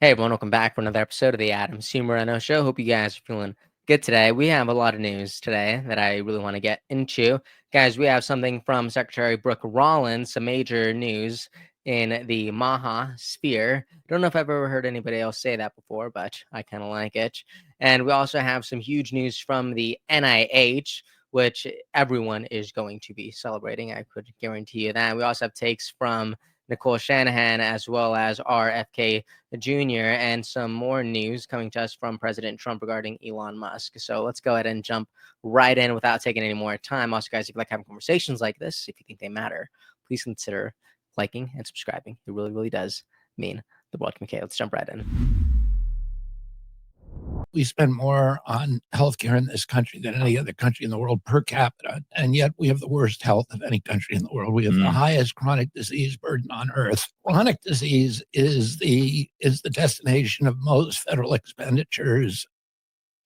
Hey everyone, welcome back for another episode of the Moreno Show. Hope you guys are feeling good today. We have a lot of news today that I really want to get into. Guys, we have something from Secretary Brooke Rollins, some major news in the Maha sphere. Don't know if I've ever heard anybody else say that before, but I kind of like it. And we also have some huge news from the NIH, which everyone is going to be celebrating. I could guarantee you that. We also have takes from Nicole Shanahan as well as RFK Jr. and some more news coming to us from President Trump regarding Elon Musk. So let's go ahead and jump right in without taking any more time. Also, guys, if you like having conversations like this, if you think they matter, please consider liking and subscribing. It really, really does mean the world. Okay, let's jump right in. We spend more on healthcare in this country than any other country in the world per capita, and yet we have the worst health of any country in the world. We have the highest chronic disease burden on earth. Chronic disease is the destination of most federal expenditures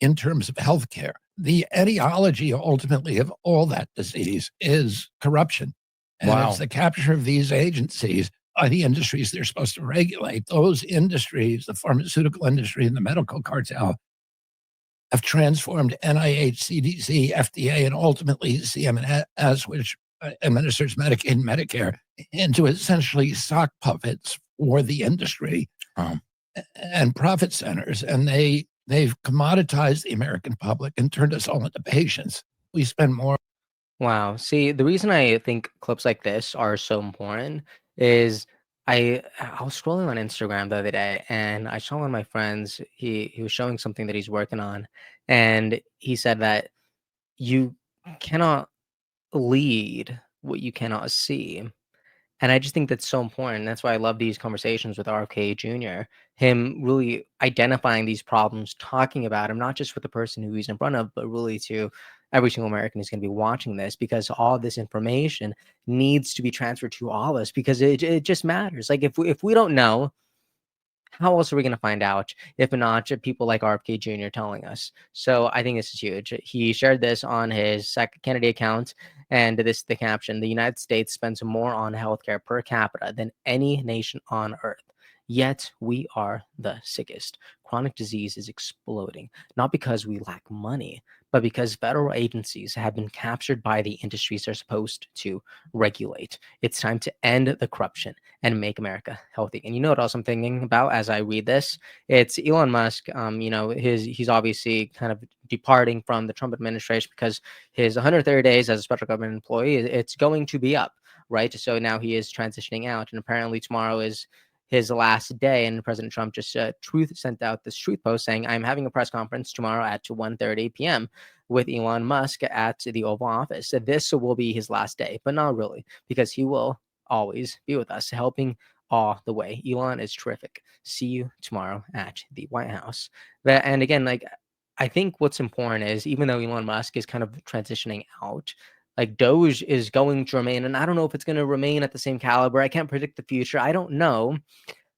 in terms of healthcare. The etiology ultimately of all that disease is corruption. And it's the capture of these agencies by the industries they're supposed to regulate. Those industries, the pharmaceutical industry and the medical cartel, have transformed NIH, CDC, FDA, and ultimately CMS, which administers Medicaid and Medicare, into essentially sock puppets for the industry and profit centers. And they've commoditized the American public and turned us all into patients. We spend more. Wow. See, the reason I think clips like this are so important is I was scrolling on Instagram the other day and I saw one of my friends, he was showing something that he's working on, and he said that you cannot lead what you cannot see. And I just think that's so important. That's why I love these conversations with RFK Jr. Him really identifying these problems, talking about him, not just with the person who he's in front of, but really to every single American who's going to be watching this, because all this information needs to be transferred to all of us because it just matters. Like if we don't know, how else are we going to find out if not people like RFK Jr. telling us? So I think this is huge. He shared this on his Kennedy account, and this is the caption: "The United States spends more on healthcare per capita than any nation on earth. Yet we are the sickest. Chronic disease is exploding, not because we lack money, but because federal agencies have been captured by the industries they're supposed to regulate. It's time to end the corruption and make America healthy." And you know what else I'm thinking about as I read this? It's Elon Musk. He's obviously kind of departing from the Trump administration because his 130 days as a special government employee, it's going to be up, right? So now he is transitioning out, and apparently tomorrow is his last day. And President Trump just sent out this truth post saying, "I'm having a press conference tomorrow at 1:30 p.m. with Elon Musk at the Oval Office. So this will be his last day," but not really, because he will always be with us, helping all the way. Elon is terrific. See you tomorrow at the White House. And again, like, I think what's important is, even though Elon Musk is kind of transitioning out, like Doge is going to remain, and I don't know if it's going to remain at the same caliber. I can't predict the future. I don't know.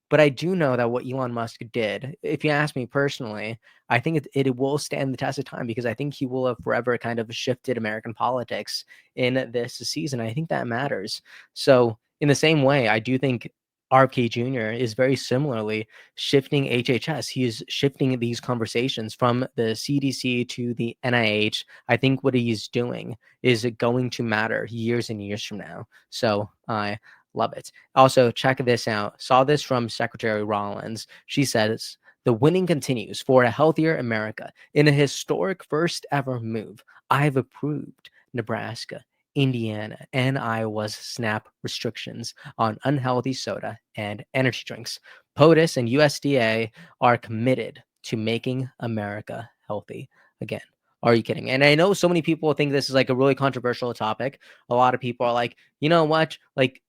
But I do know that what Elon Musk did, if you ask me personally, I think it will stand the test of time, because I think he will have forever kind of shifted American politics in this season. I think that matters. So in the same way, I do think RFK Jr. is very similarly shifting HHS. He is shifting these conversations from the CDC to the NIH. I think what he's doing is going to matter years and years from now. So I love it. Also, check this out. Saw this from Secretary Rollins. She says, "The winning continues for a healthier America. In a historic first ever move, I've approved Nebraska, Indiana, and Iowa's SNAP restrictions on unhealthy soda and energy drinks. POTUS and USDA are committed to making America healthy again." Are you kidding me? And I know so many people think this is like a really controversial topic. A lot of people are like, you know what? Like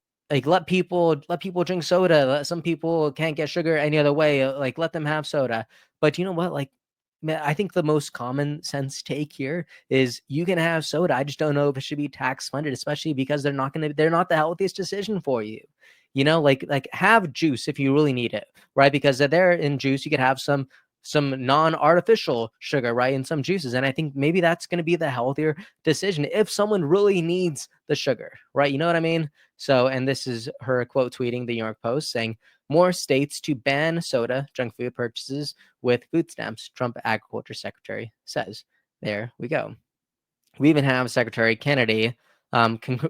let people drink soda. Some people can't get sugar any other way. Like, let them have soda. But you know what? Like, man, I think the most common sense take here is you can have soda. I just don't know if it should be tax funded, especially because they're not the healthiest decision for you. Like have juice if you really need it, right? Because there in juice you could have some some non-artificial sugar, right, in some juices. And I think maybe that's going to be the healthier decision if someone really needs the sugar, right? You know what I mean? So, and this is her quote tweeting the New York Post saying, more states to ban soda, junk food purchases with food stamps, Trump Agriculture Secretary says. There we go. We even have Secretary Kennedy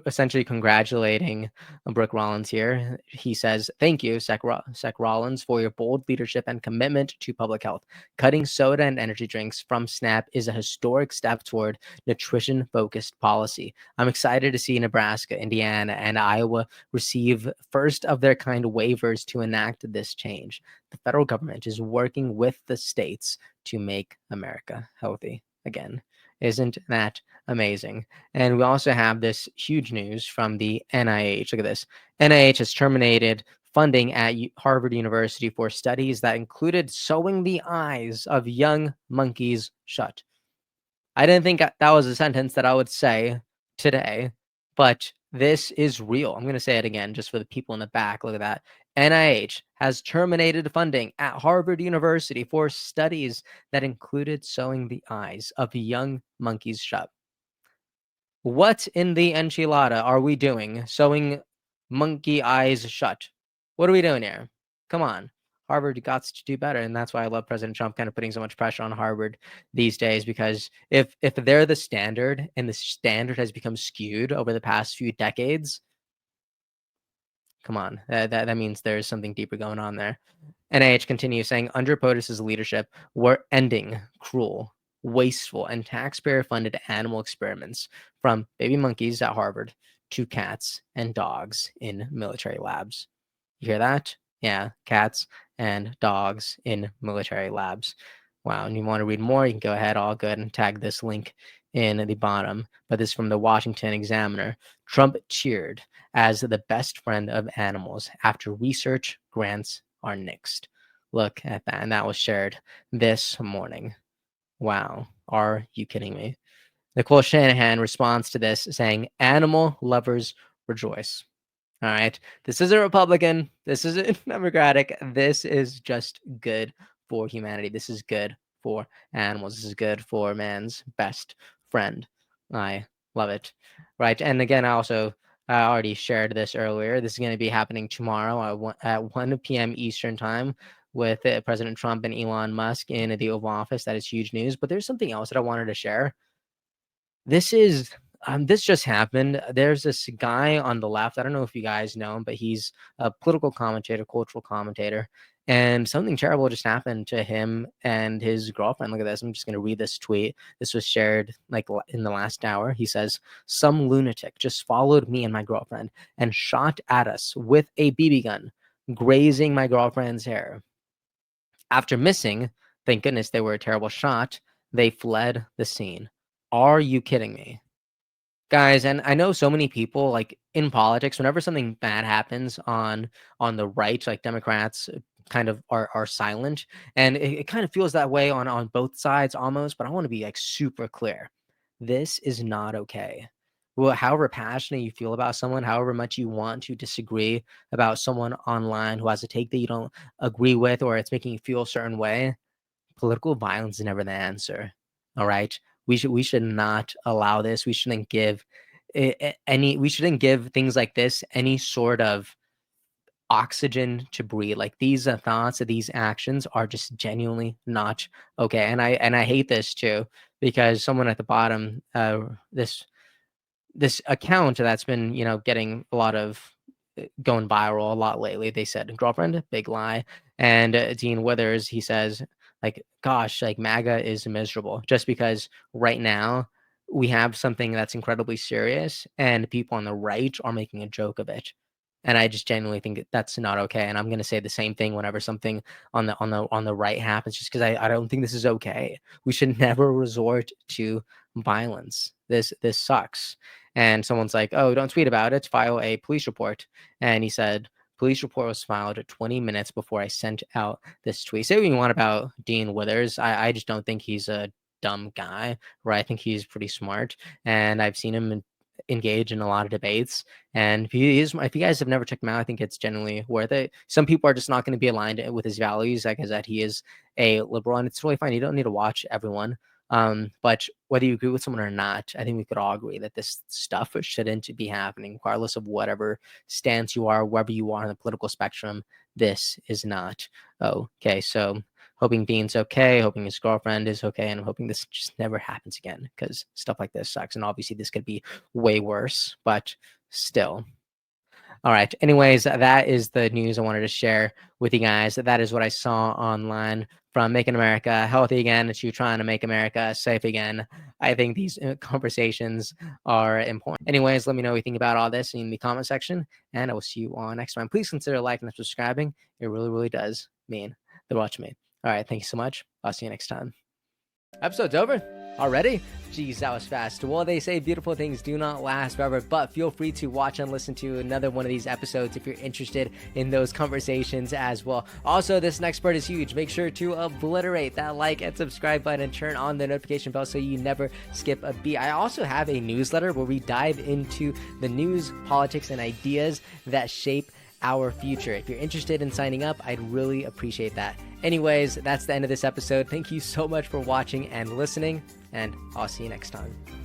essentially congratulating Brooke Rollins here. He says, thank you, Sec Rollins, for your bold leadership and commitment to public health. Cutting soda and energy drinks from SNAP is a historic step toward nutrition-focused policy. I'm excited to see Nebraska, Indiana, and Iowa receive first of their kind waivers to enact this change. The federal government is working with the states to make America healthy again. Isn't that amazing? And we also have this huge news from the NIH. Look at this. NIH has terminated funding at Harvard University for studies that included sewing the eyes of young monkeys shut. I didn't think that was a sentence that I would say today, but this is real. I'm going to say it again just for the people in the back. Look at that. NIH has terminated funding at Harvard University for studies that included sewing the eyes of young monkeys shut. What in the enchilada are we doing? Sewing monkey eyes shut. What are we doing here? Come on. Harvard got to do better, and that's why I love President Trump kind of putting so much pressure on Harvard these days, because if they're the standard and the standard has become skewed over the past few decades, come on, that means there's something deeper going on there. NIH continues saying, under POTUS's leadership, we're ending cruel, wasteful, and taxpayer-funded animal experiments from baby monkeys at Harvard to cats and dogs in military labs. You hear that? Yeah, cats and dogs in military labs. Wow, and you want to read more, you can go ahead, all good, and tag this link in the bottom. But this is from the Washington Examiner. Trump cheered as the best friend of animals after research grants are nixed. Look at that, and that was shared this morning. Wow, are you kidding me? Nicole Shanahan responds to this saying, animal lovers rejoice. All right. This isn't Republican. This isn't Democratic. This is just good for humanity. This is good for animals. This is good for man's best friend. I love it. Right. And again, I already shared this earlier. This is going to be happening tomorrow at 1 p.m. Eastern time with President Trump and Elon Musk in the Oval Office. That is huge news. But there's something else that I wanted to share. This just happened. There's this guy on the left. I don't know if you guys know him, but he's a political commentator, cultural commentator. And something terrible just happened to him and his girlfriend. Look at this. I'm just going to read this tweet. This was shared like in the last hour. He says, some lunatic just followed me and my girlfriend and shot at us with a BB gun, grazing my girlfriend's hair. After missing, thank goodness they were a terrible shot, they fled the scene. Are you kidding me? Guys, and I know so many people, like, in politics, whenever something bad happens on the right, like, Democrats kind of are silent, and it kind of feels that way on both sides almost, but I wanna be, like, super clear. This is not okay. Well, however passionate you feel about someone, however much you want to disagree about someone online who has a take that you don't agree with or it's making you feel a certain way, political violence is never the answer. All right. We should not allow this. We shouldn't give we shouldn't give things like this any sort of oxygen to breathe. Like these thoughts, these actions are just genuinely not okay. And I hate this too, because someone at the bottom, this account that's been, getting a lot of going viral a lot lately. They said girlfriend, big lie. And Dean Withers, he says, like, gosh, like MAGA is miserable just because right now we have something that's incredibly serious and people on the right are making a joke of it. And I just genuinely think that's not okay. And I'm going to say the same thing whenever something on the right happens, just because I don't think this is okay. We should never resort to violence. This sucks. And someone's like, oh, don't tweet about it, file a police report. And he said, police report was filed 20 minutes before I sent out this tweet. Say what you want about Dean Withers. I just don't think he's a dumb guy, right? I think he's pretty smart. And I've seen him engage in a lot of debates. And if you guys have never checked him out, I think it's genuinely worth it. Some people are just not going to be aligned with his values, like I said, he is a liberal, and it's really fine. You don't need to watch everyone. But whether you agree with someone or not, I think we could all agree that this stuff shouldn't be happening, regardless of whatever stance you are, wherever you are on the political spectrum. This is not okay. So hoping Bean's okay, hoping his girlfriend is okay, and I'm hoping this just never happens again, because stuff like this sucks. And obviously this could be way worse, but still. All right. Anyways, that is the news I wanted to share with you guys. That is what I saw online, from making America healthy again to trying to make America safe again. I think these conversations are important. Anyways, let me know what you think about all this in the comment section, and I will see you all next time. Please consider liking and subscribing. It really, really does mean the world to me. All right. Thank you so much. I'll see you next time. Episode's over already? Jeez, that was fast. Well, they say beautiful things do not last forever, but feel free to watch and listen to another one of these episodes if you're interested in those conversations as well. Also, this next part is huge. Make sure to obliterate that like and subscribe button and turn on the notification bell so you never skip a beat. I also have a newsletter where we dive into the news, politics, and ideas that shape our future. If you're interested in signing up, I'd really appreciate that. Anyways, that's the end of this episode. Thank you so much for watching and listening, and I'll see you next time.